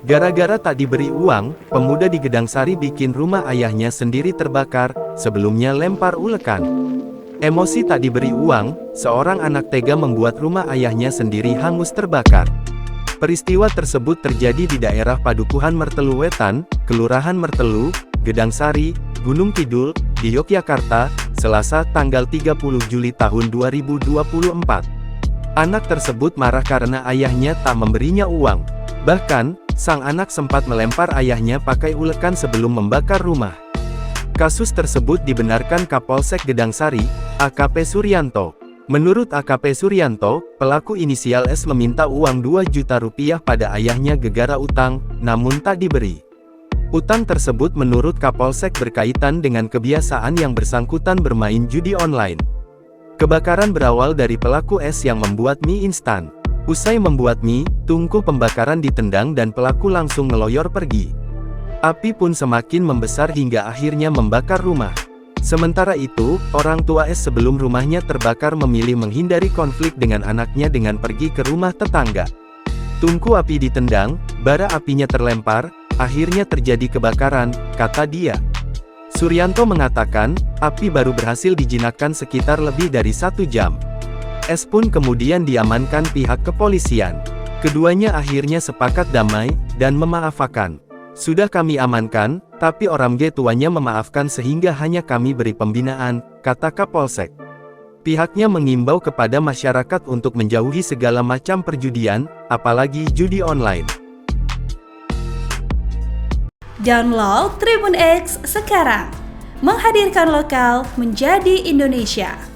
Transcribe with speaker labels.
Speaker 1: Gara-gara tak diberi uang, pemuda di Gedang Sari bikin rumah ayahnya sendiri terbakar, sebelumnya lempar ulekan. Emosi tak diberi uang, seorang anak tega membuat rumah ayahnya sendiri hangus terbakar. Peristiwa tersebut terjadi di daerah Padukuhan Mertelu Wetan, Kelurahan Mertelu, Gedang Sari, Gunung Kidul, di Yogyakarta, Selasa tanggal 30 Juli tahun 2024. Anak tersebut marah karena ayahnya tak memberinya uang. Bahkan, sang anak sempat melempar ayahnya pakai ulekan sebelum membakar rumah. Kasus tersebut dibenarkan Kapolsek Gedang Sari, AKP Suryanto. Menurut AKP Suryanto, pelaku inisial S meminta uang 2 juta rupiah pada ayahnya gegara utang, namun tak diberi. Utang tersebut menurut Kapolsek berkaitan dengan kebiasaan yang bersangkutan bermain judi online. Kebakaran berawal dari pelaku S yang membuat mie instan. Usai membuat mie, tungku pembakaran ditendang dan pelaku langsung ngeloyor pergi. Api pun semakin membesar hingga akhirnya membakar rumah. Sementara itu, orang tua S sebelum rumahnya terbakar memilih menghindari konflik dengan anaknya dengan pergi ke rumah tetangga. Tungku api ditendang, bara apinya terlempar, akhirnya terjadi kebakaran, kata dia. Suryanto mengatakan, api baru berhasil dijinakkan sekitar lebih dari 1 jam. S pun kemudian diamankan pihak kepolisian. Keduanya akhirnya sepakat damai, dan memaafkan. Sudah kami amankan, tapi orang tuanya memaafkan sehingga hanya kami beri pembinaan, kata Kapolsek. Pihaknya mengimbau kepada masyarakat untuk menjauhi segala macam perjudian, apalagi judi online.
Speaker 2: Download Tribun X sekarang, menghadirkan lokal menjadi Indonesia.